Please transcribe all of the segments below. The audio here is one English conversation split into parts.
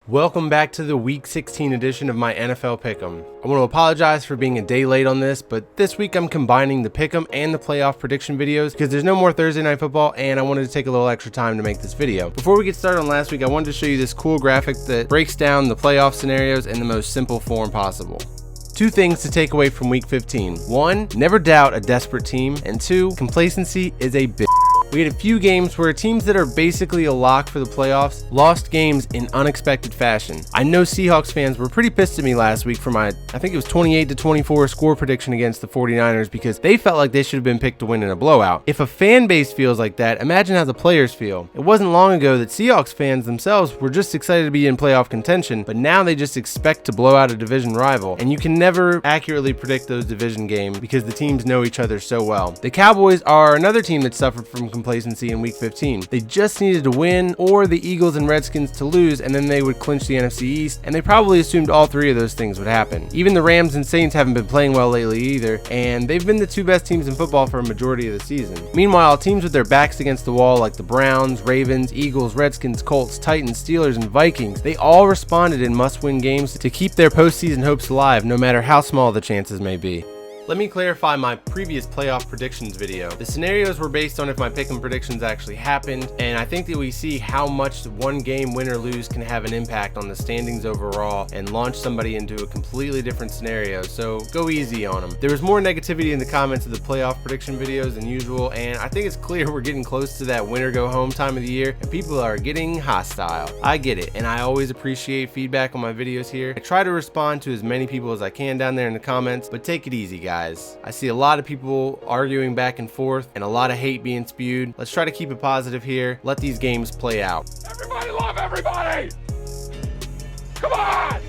Welcome back to the Week 16 edition of my NFL Pick'em. I want to apologize for being a day late on this, but this week I'm combining the Pick'em and the playoff prediction videos because there's no more Thursday Night Football and I wanted to take a little extra time to make this video. Before we get started on last week, I wanted to show you this cool graphic that breaks down the playoff scenarios in the most simple form possible. Two things to take away from Week 15. One, never doubt a desperate team, and two, complacency is a bitch. We had a few games where teams that are basically a lock for the playoffs lost games in unexpected fashion. I know Seahawks fans were pretty pissed at me last week for my, I think it was 28-24 score prediction against the 49ers because they felt like they should have been picked to win in a blowout. If a fan base feels like that, imagine how the players feel. It wasn't long ago that Seahawks fans themselves were just excited to be in playoff contention, but now they just expect to blow out a division rival, and you can never accurately predict those division games because the teams know each other so well. The Cowboys are another team that suffered from complacency in Week 15. They just needed to win or the Eagles and Redskins to lose and then they would clinch the NFC East, and they probably assumed all three of those things would happen. Even the Rams and Saints haven't been playing well lately either, and they've been the two best teams in football for a majority of the season. Meanwhile, teams with their backs against the wall like the Browns, Ravens, Eagles, Redskins, Colts, Titans, Steelers, and Vikings, they all responded in must-win games to keep their postseason hopes alive no matter how small the chances may be. Let me clarify my previous playoff predictions video. The scenarios were based on if my pick'em predictions actually happened, and I think that we see how much one game win or lose can have an impact on the standings overall and launch somebody into a completely different scenario, so go easy on them. There was more negativity in the comments of the playoff prediction videos than usual, and I think it's clear we're getting close to that win or go home time of the year, and people are getting hostile. I get it, and I always appreciate feedback on my videos here. I try to respond to as many people as I can down there in the comments, but take it easy, guys. I see a lot of people arguing back and forth and a lot of hate being spewed. Let's try to keep it positive here. Let these games play out. Everybody love everybody! Come on!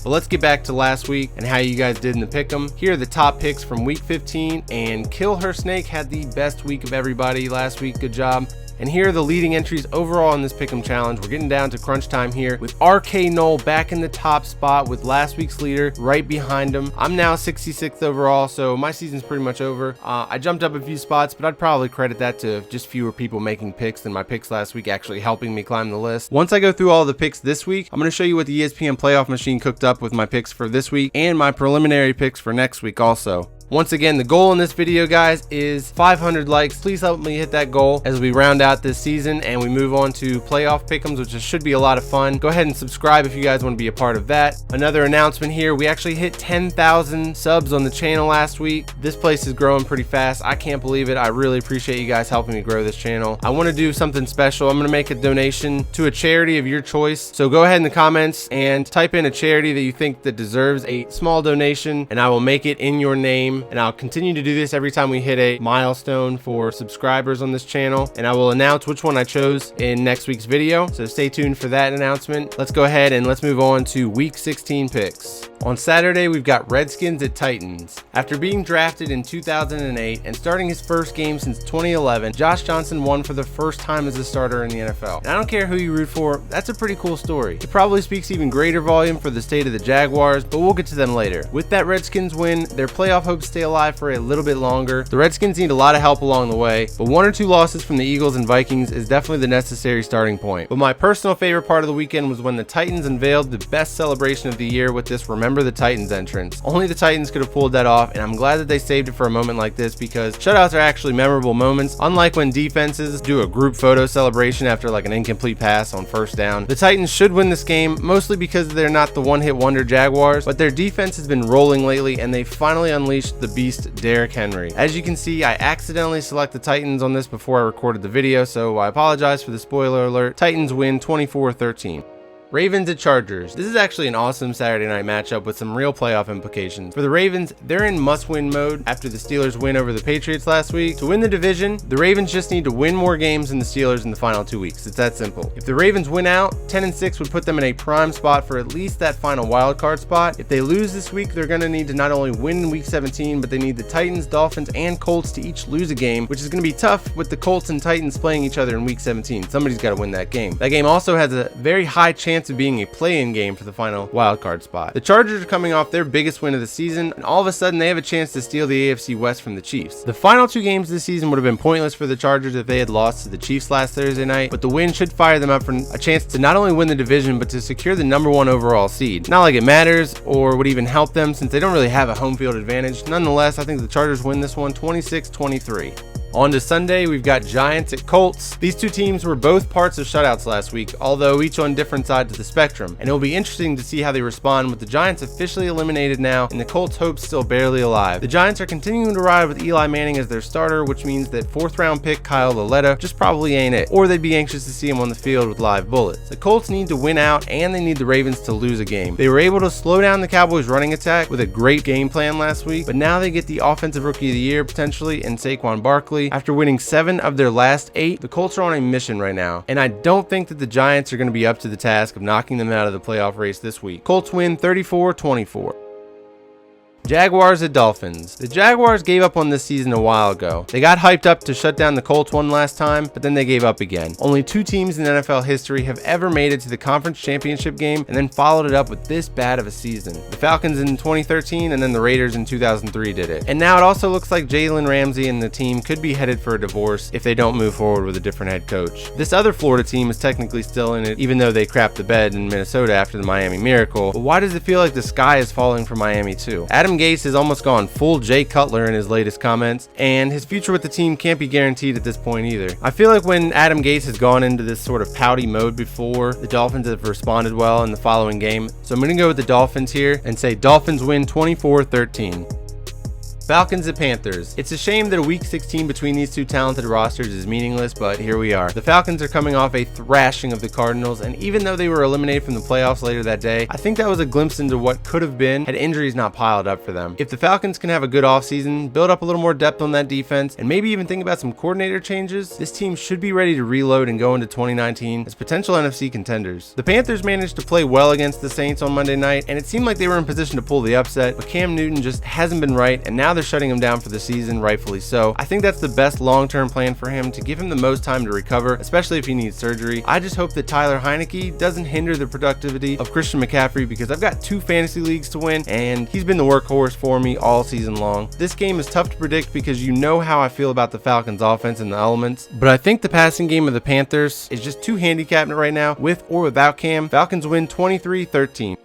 But let's get back to last week and how you guys did in the pick'em. Here are the top picks from Week 15, and Kill Her Snake had the best week of everybody last week. Good job. And here are the leading entries overall in this Pick'em challenge. We're getting down to crunch time here with RK Knoll back in the top spot with last week's leader right behind him. I'm now 66th overall, so my season's pretty much over. I jumped up a few spots, but I'd probably credit that to just fewer people making picks than my picks last week actually helping me climb the list. Once I go through all the picks this week, I'm going to show you what the ESPN playoff machine cooked up with my picks for this week and my preliminary picks for next week also. Once again, the goal in this video, guys, is 500 likes. Please help me hit that goal as we round out this season and we move on to playoff pick'ems, which should be a lot of fun. Go ahead and subscribe if you guys want to be a part of that. Another announcement here, we actually hit 10,000 subs on the channel last week. This place is growing pretty fast. I can't believe it. I really appreciate you guys helping me grow this channel. I want to do something special. I'm going to make a donation to a charity of your choice. So go ahead in the comments and type in a charity that you think that deserves a small donation, and I will make it in your name. And I'll continue to do this every time we hit a milestone for subscribers on this channel, and I will announce which one I chose in next week's video, so stay tuned for that announcement. Let's go ahead and let's move on to Week 16 picks. On Saturday, we've got Redskins at Titans. After being drafted in 2008 and starting his first game since 2011, Josh Johnson won for the first time as a starter in the NFL. And I don't care who you root for, that's a pretty cool story. It probably speaks even greater volume for the state of the Jaguars, but we'll get to them later. With that Redskins win, their playoff hopes stay alive for a little bit longer. The Redskins need a lot of help along the way, but one or two losses from the Eagles and Vikings is definitely the necessary starting point. But my personal favorite part of the weekend was when the Titans unveiled the best celebration of the year with this Remember the Titans entrance. Only the Titans could have pulled that off, and I'm glad that they saved it for a moment like this because shutouts are actually memorable moments, unlike when defenses do a group photo celebration after like an incomplete pass on first down. The Titans should win this game, mostly because they're not the one-hit wonder Jaguars, but their defense has been rolling lately and they finally unleashed the beast Derrick Henry. As you can see, I accidentally selected the Titans on this before I recorded the video, so I apologize for the spoiler alert. Titans win 24-13. Ravens at Chargers. This is actually an awesome Saturday night matchup with some real playoff implications. For the Ravens, they're in must-win mode after the Steelers win over the Patriots last week. To win the division, the Ravens just need to win more games than the Steelers in the final 2 weeks. It's that simple. If the Ravens win out, 10-6 would put them in a prime spot for at least that final wildcard spot. If they lose this week, they're going to need to not only win in Week 17, but they need the Titans, Dolphins, and Colts to each lose a game, which is going to be tough with the Colts and Titans playing each other in Week 17. Somebody's got to win that game. That game also has a very high chance chance of being a play-in game for the final wildcard spot. The Chargers are coming off their biggest win of the season, and all of a sudden they have a chance to steal the AFC West from the Chiefs. The final 2 games this season would have been pointless for the Chargers if they had lost to the Chiefs last Thursday night, but the win should fire them up for a chance to not only win the division, but to secure the #1 overall seed. Not like it matters or would even help them since they don't really have a home field advantage. Nonetheless, I think the Chargers win this one 26-23. On to Sunday, we've got Giants at Colts. These two teams were both parts of shutouts last week, although each on different sides of the spectrum, and it will be interesting to see how they respond with the Giants officially eliminated now and the Colts' hopes still barely alive. The Giants are continuing to ride with Eli Manning as their starter, which means that 4th round pick Kyle Lauletta just probably ain't it, or they'd be anxious to see him on the field with live bullets. The Colts need to win out, and they need the Ravens to lose a game. They were able to slow down the Cowboys' running attack with a great game plan last week, but now they get the Offensive Rookie of the Year potentially in Saquon Barkley. After winning 7 of their last 8, the Colts are on a mission right now, and I don't think that the Giants are going to be up to the task of knocking them out of the playoff race this week. Colts win 34-24. Jaguars at Dolphins. The Jaguars gave up on this season a while ago. They got hyped up to shut down the Colts one last time, but then they gave up again. Only 2 teams in NFL history have ever made it to the conference championship game and then followed it up with this bad of a season. The Falcons in 2013 and then the Raiders in 2003 did it. And now it also looks like Jalen Ramsey and the team could be headed for a divorce if they don't move forward with a different head coach. This other Florida team is technically still in it, even though they crapped the bed in Minnesota after the Miami Miracle. But why does it feel like the sky is falling for Miami too? Adam Gase has almost gone full Jay Cutler in his latest comments, and his future with the team can't be guaranteed at this point either. I feel like when Adam Gase has gone into this sort of pouty mode before, the Dolphins have responded well in the following game. So I'm going to go with the Dolphins here and say Dolphins win 24-13. Falcons at Panthers. It's a shame that a week 16 between these two talented rosters is meaningless, but here we are. The Falcons are coming off a thrashing of the Cardinals, and even though they were eliminated from the playoffs later that day, I think that was a glimpse into what could have been had injuries not piled up for them. If the Falcons can have a good offseason, build up a little more depth on that defense, and maybe even think about some coordinator changes, this team should be ready to reload and go into 2019 as potential NFC contenders. The Panthers managed to play well against the Saints on Monday night, and it seemed like they were in position to pull the upset, but Cam Newton just hasn't been right, and now they're shutting him down for the season, rightfully so. I think that's the best long-term plan for him, to give him the most time to recover, especially if he needs surgery. I just hope that Tyler Heineke doesn't hinder the productivity of Christian McCaffrey, because I've got 2 fantasy leagues to win, and he's been the workhorse for me all season long. This game is tough to predict because you know how I feel about the Falcons offense and the elements, but I think the passing game of the Panthers is just too handicapped right now, with or without Cam. Falcons win 23-13.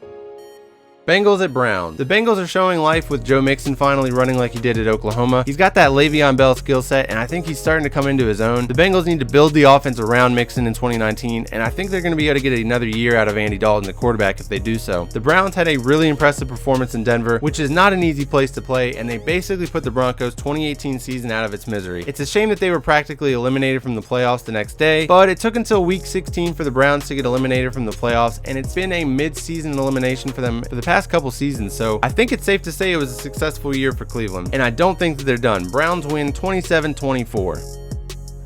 Bengals at Browns. The Bengals are showing life with Joe Mixon finally running like he did at Oklahoma. He's got that Le'Veon Bell skill set, and I think he's starting to come into his own. The Bengals need to build the offense around Mixon in 2019, and I think they're going to be able to get another year out of Andy Dalton, the quarterback, if they do so. The Browns had a really impressive performance in Denver, which is not an easy place to play, and they basically put the Broncos' 2018 season out of its misery. It's a shame that they were practically eliminated from the playoffs the next day, but it took until week 16 for the Browns to get eliminated from the playoffs, and it's been a mid-season elimination for them for the past couple seasons, so I think it's safe to say it was a successful year for Cleveland, and I don't think that they're done. Browns win 27-24.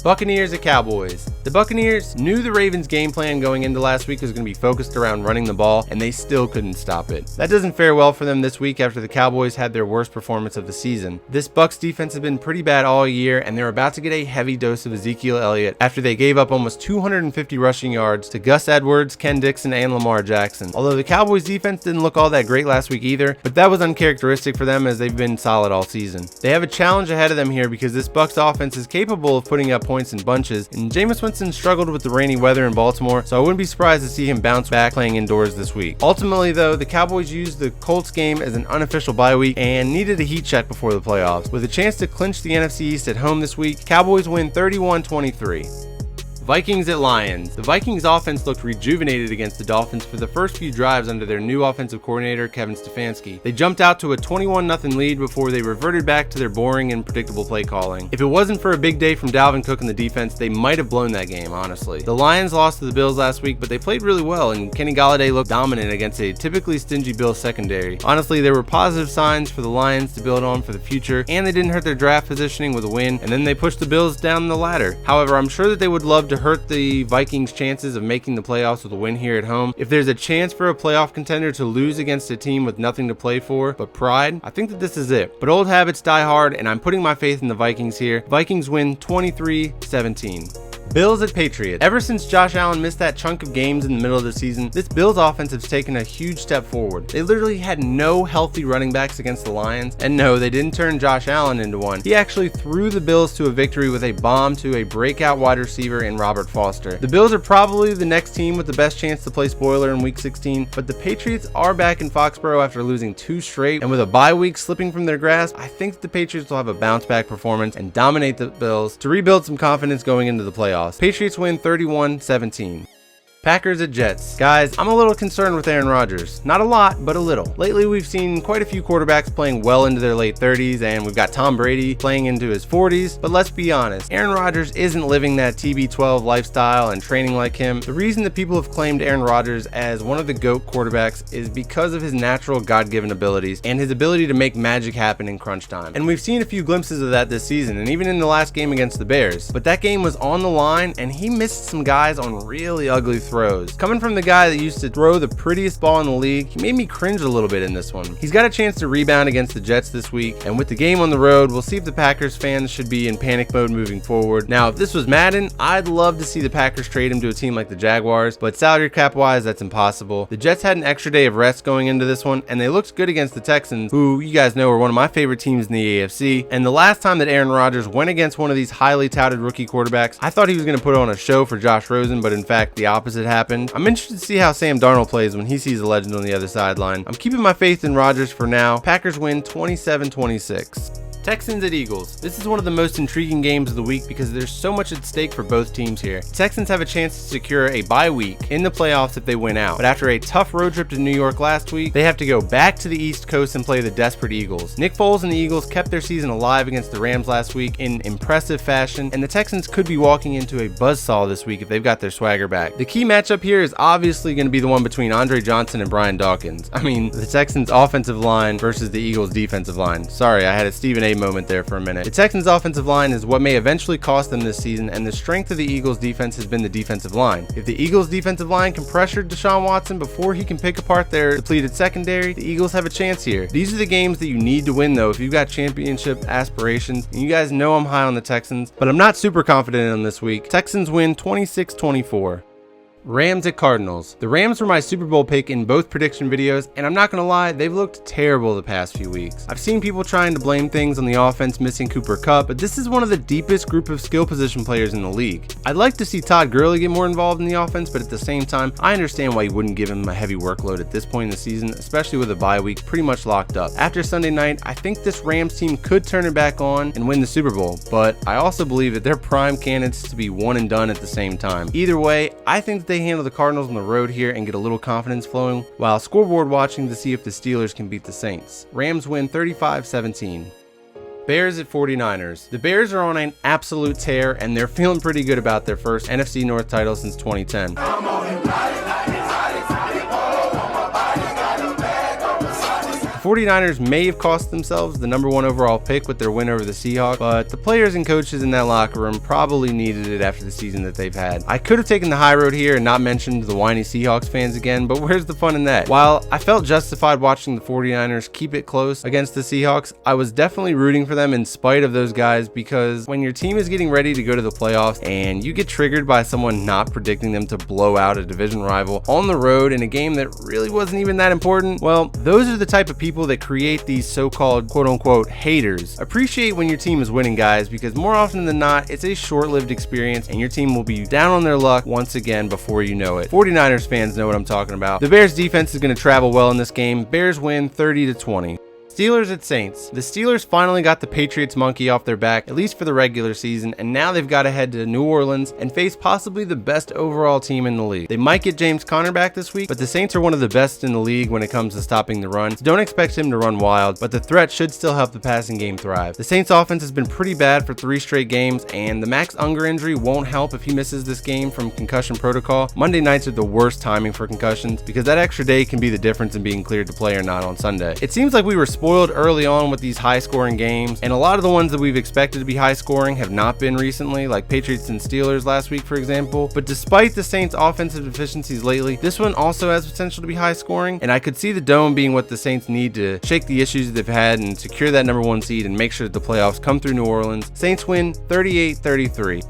Buccaneers at Cowboys. The Buccaneers knew the Ravens' game plan going into last week was going to be focused around running the ball, and they still couldn't stop it. That doesn't fare well for them this week after the Cowboys had their worst performance of the season. This Bucs defense has been pretty bad all year, and they're about to get a heavy dose of Ezekiel Elliott after they gave up almost 250 rushing yards to Gus Edwards, Ken Dixon, and Lamar Jackson. Although the Cowboys defense didn't look all that great last week either, but that was uncharacteristic for them as they've been solid all season. They have a challenge ahead of them here because this Bucs offense is capable of putting up points in bunches, and Jameis Winston struggled with the rainy weather in Baltimore, so I wouldn't be surprised to see him bounce back playing indoors this week. Ultimately though, the Cowboys used the Colts game as an unofficial bye week and needed a heat check before the playoffs. With a chance to clinch the NFC East at home this week, Cowboys win 31-23. Vikings at Lions. The Vikings offense looked rejuvenated against the Dolphins for the first few drives under their new offensive coordinator, Kevin Stefanski. They jumped out to a 21-0 lead before they reverted back to their boring and predictable play calling. If it wasn't for a big day from Dalvin Cook in the defense, they might have blown that game, honestly. The Lions lost to the Bills last week, but they played really well, and Kenny Golladay looked dominant against a typically stingy Bills secondary. Honestly, there were positive signs for the Lions to build on for the future, and they didn't hurt their draft positioning with a win, and then they pushed the Bills down the ladder. However, I'm sure that they would love to hurt the Vikings' chances of making the playoffs with a win here at home. If there's a chance for a playoff contender to lose against a team with nothing to play for but pride, I think that this is it. But old habits die hard, and I'm putting my faith in the Vikings here. Vikings win 23-17. Bills at Patriots. Ever since Josh Allen missed that chunk of games in the middle of the season, this Bills offense has taken a huge step forward. They literally had no healthy running backs against the Lions, and no, they didn't turn Josh Allen into one. He actually threw the Bills to a victory with a bomb to a breakout wide receiver in Robert Foster. The Bills are probably the next team with the best chance to play spoiler in week 16, but the Patriots are back in Foxborough after losing 2 straight, and with a bye week slipping from their grasp, I think that the Patriots will have a bounce back performance and dominate the Bills to rebuild some confidence going into the playoffs. Patriots win 31-17. Packers at Jets. Guys, I'm a little concerned with Aaron Rodgers. Not a lot, but a little. Lately, we've seen quite a few quarterbacks playing well into their late 30s, and we've got Tom Brady playing into his 40s, but let's be honest, Aaron Rodgers isn't living that TB12 lifestyle and training like him. The reason that people have claimed Aaron Rodgers as one of the GOAT quarterbacks is because of his natural God-given abilities and his ability to make magic happen in crunch time. And we've seen a few glimpses of that this season, and even in the last game against the Bears. But that game was on the line, and he missed some guys on really ugly throws. Coming from the guy that used to throw the prettiest ball in the league, he made me cringe a little bit in this one. He's got a chance to rebound against the Jets this week, and with the game on the road, we'll see if the Packers fans should be in panic mode moving forward. Now, if this was Madden, I'd love to see the Packers trade him to a team like the Jaguars, but salary cap wise, that's impossible. The Jets had an extra day of rest going into this one, and they looked good against the Texans, who you guys know are one of my favorite teams in the AFC. And the last time that Aaron Rodgers went against one of these highly touted rookie quarterbacks, I thought he was going to put on a show for Josh Rosen, but in fact, the opposite happened. I'm interested to see how Sam Darnold plays when he sees a legend on the other sideline. I'm keeping my faith in Rodgers for now. Packers win 27-26. Texans at Eagles. This is one of the most intriguing games of the week because there's so much at stake for both teams here. The Texans have a chance to secure a bye week in the playoffs if they win out, but after a tough road trip to New York last week, they have to go back to the East Coast and play the desperate Eagles. Nick Foles and the Eagles kept their season alive against the Rams last week in impressive fashion, and the Texans could be walking into a buzzsaw this week if they've got their swagger back. The key matchup here is obviously going to be the one between Andre Johnson and Brian Dawkins. I mean, the Texans offensive line versus the Eagles defensive line. Sorry, I had a Stephen A moment there for a minute. The Texans offensive line is what may eventually cost them this season, and the strength of the Eagles defense has been the defensive line. If the Eagles defensive line can pressure Deshaun Watson before he can pick apart their depleted secondary, the Eagles have a chance here. These are the games that you need to win though if you've got championship aspirations, and you guys know I'm high on the Texans, but I'm not super confident in them this week. Texans win 26-24. Rams at Cardinals. The Rams were my Super Bowl pick in both prediction videos, and I'm not gonna lie, they've looked terrible the past few weeks. I've seen people trying to blame things on the offense missing Cooper Kupp, but this is one of the deepest group of skill position players in the league. I'd like to see Todd Gurley get more involved in the offense, but at the same time, I understand why you wouldn't give him a heavy workload at this point in the season, especially with a bye week pretty much locked up. After Sunday night, I think this Rams team could turn it back on and win the Super Bowl, but I also believe that they're prime candidates to be one and done at the same time. Either way, I think that they handle the Cardinals on the road here and get a little confidence flowing, while scoreboard watching to see if the Steelers can beat the Saints. Rams win 35-17. Bears at 49ers. The Bears are on an absolute tear, and they're feeling pretty good about their first NFC North title since 2010. The 49ers may have cost themselves the #1 overall pick with their win over the Seahawks, but the players and coaches in that locker room probably needed it after the season that they've had. I could have taken the high road here and not mentioned the whiny Seahawks fans again, but where's the fun in that? While I felt justified watching the 49ers keep it close against the Seahawks, I was definitely rooting for them in spite of those guys, because when your team is getting ready to go to the playoffs and you get triggered by someone not predicting them to blow out a division rival on the road in a game that really wasn't even that important, well, those are the type of people that create these so-called quote-unquote haters. Appreciate when your team is winning, guys, because more often than not, it's a short-lived experience and your team will be down on their luck once again before you know it. 49ers fans know what I'm talking about. The Bears defense is going to travel well in this game. Bears win 30-20. Steelers at Saints. The Steelers finally got the Patriots monkey off their back, at least for the regular season, and now they've got to head to New Orleans and face possibly the best overall team in the league. They might get James Conner back this week, but the Saints are one of the best in the league when it comes to stopping the run, so don't expect him to run wild, but the threat should still help the passing game thrive. The Saints offense has been pretty bad for 3 straight games, and the Max Unger injury won't help if he misses this game from concussion protocol. Monday nights are the worst timing for concussions because that extra day can be the difference in being cleared to play or not on Sunday. It seems like we were spoiled early on with these high-scoring games, and a lot of the ones that we've expected to be high-scoring have not been recently, like Patriots and Steelers last week, for example. But despite the Saints' offensive deficiencies lately, this one also has potential to be high-scoring, and I could see the Dome being what the Saints need to shake the issues that they've had and secure that #1 seed and make sure that the playoffs come through New Orleans. Saints win 38-33.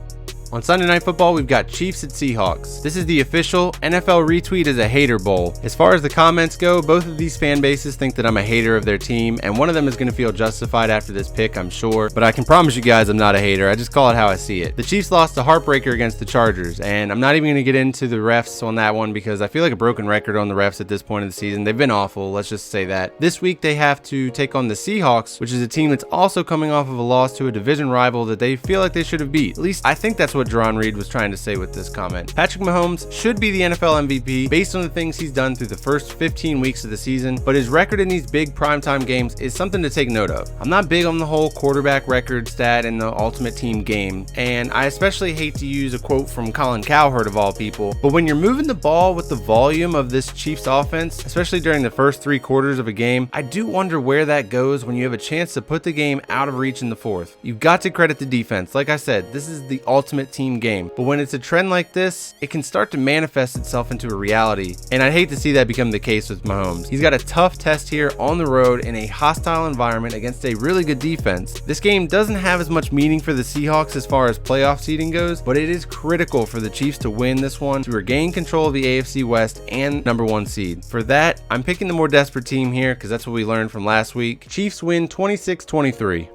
On Sunday Night Football, we've got Chiefs at Seahawks. This is the official NFL retweet as a hater bowl. As far as the comments go, both of these fan bases think that I'm a hater of their team, and one of them is going to feel justified after this pick, I'm sure. But I can promise you guys I'm not a hater. I just call it how I see it. The Chiefs lost a heartbreaker against the Chargers, and I'm not even going to get into the refs on that one because I feel like a broken record on the refs at this point of the season. They've been awful, let's just say that. This week they have to take on the Seahawks, which is a team that's also coming off of a loss to a division rival that they feel like they should have beat. At least I think that's what Jerron Reed was trying to say with this comment. Patrick Mahomes should be the NFL MVP based on the things he's done through the first 15 weeks of the season, but his record in these big primetime games is something to take note of. I'm not big on the whole quarterback record stat in the ultimate team game, and I especially hate to use a quote from Colin Cowherd of all people, but when you're moving the ball with the volume of this Chiefs offense, especially during the first 3 quarters of a game, I do wonder where that goes when you have a chance to put the game out of reach in the fourth. You've got to credit the defense. Like I said, this is the ultimate team game, but when it's a trend like this, it can start to manifest itself into a reality, and I'd hate to see that become the case with Mahomes. He's got a tough test here on the road in a hostile environment against a really good defense. This game doesn't have as much meaning for the Seahawks as far as playoff seeding goes, but it is critical for the Chiefs to win this one to regain control of the AFC West and #1 seed. For that, I'm picking the more desperate team here because that's what we learned from last week. Chiefs win 26-23.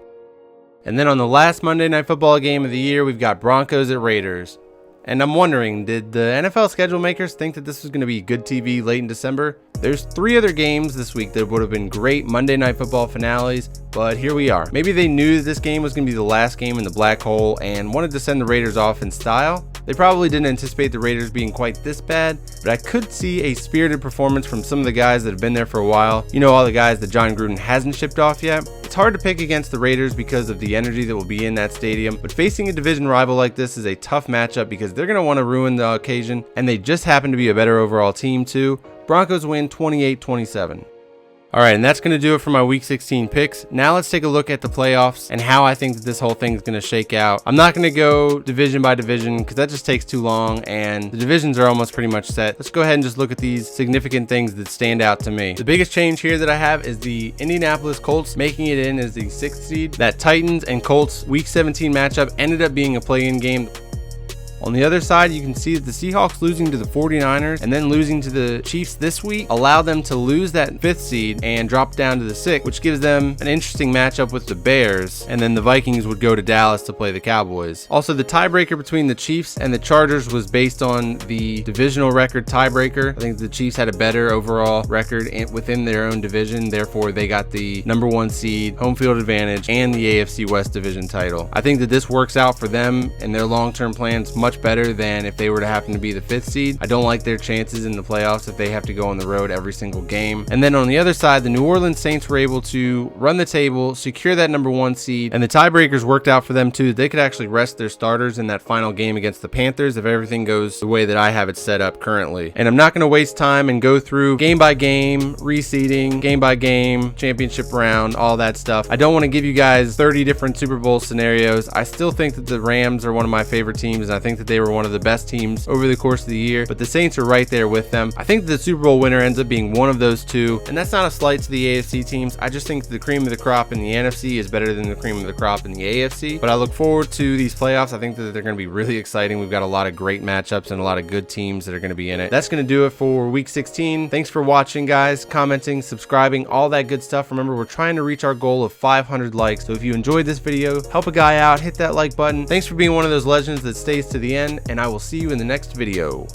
And then on the last Monday Night Football game of the year, we've got Broncos at Raiders. And I'm wondering, did the NFL schedule makers think that this was going to be good TV late in December? There's 3 other games this week that would have been great Monday Night Football finales, but here we are. Maybe they knew this game was going to be the last game in the black hole and wanted to send the Raiders off in style. They probably didn't anticipate the Raiders being quite this bad, but I could see a spirited performance from some of the guys that have been there for a while. You know, all the guys that John Gruden hasn't shipped off yet. It's hard to pick against the Raiders because of the energy that will be in that stadium, but facing a division rival like this is a tough matchup because they're going to want to ruin the occasion, and they just happen to be a better overall team too. Broncos win 28-27. Alright, and that's going to do it for my Week 16 picks. Now let's take a look at the playoffs and how I think that this whole thing is going to shake out. I'm not going to go division by division because that just takes too long, and the divisions are almost pretty much set. Let's go ahead and just look at these significant things that stand out to me. The biggest change here that I have is the Indianapolis Colts making it in as the 6th seed. That Titans and Colts Week 17 matchup ended up being a play-in game. On the other side, you can see that the Seahawks losing to the 49ers and then losing to the Chiefs this week allowed them to lose that 5th seed and drop down to the 6th, which gives them an interesting matchup with the Bears, and then the Vikings would go to Dallas to play the Cowboys. Also, the tiebreaker between the Chiefs and the Chargers was based on the divisional record tiebreaker. I think the Chiefs had a better overall record within their own division, therefore they got the #1 seed, home field advantage, and the AFC West division title. I think that this works out for them and their long-term plans much better than if they were to happen to be the 5th seed. I don't like their chances in the playoffs if they have to go on the road every single game. And then on the other side, the New Orleans Saints were able to run the table, secure that #1 seed, and the tiebreakers worked out for them too. They could actually rest their starters in that final game against the Panthers if everything goes the way that I have it set up currently. And I'm not going to waste time and go through game by game, reseeding, game by game, championship round, all that stuff. I don't want to give you guys 30 different Super Bowl scenarios. I still think that the Rams are one of my favorite teams, and I think that they were one of the best teams over the course of the year, but the Saints are right there with them. I think the Super Bowl winner ends up being one of those two, and that's not a slight to the AFC teams. I just think the cream of the crop in the NFC is better than the cream of the crop in the AFC, but I look forward to these playoffs. I think that they're going to be really exciting. We've got a lot of great matchups and a lot of good teams that are going to be in it. That's going to do it for Week 16. Thanks for watching, guys, commenting, subscribing, all that good stuff. Remember, we're trying to reach our goal of 500 likes, so if you enjoyed this video, help a guy out, hit that like button. Thanks for being one of those legends that stays to the end, and I will see you in the next video.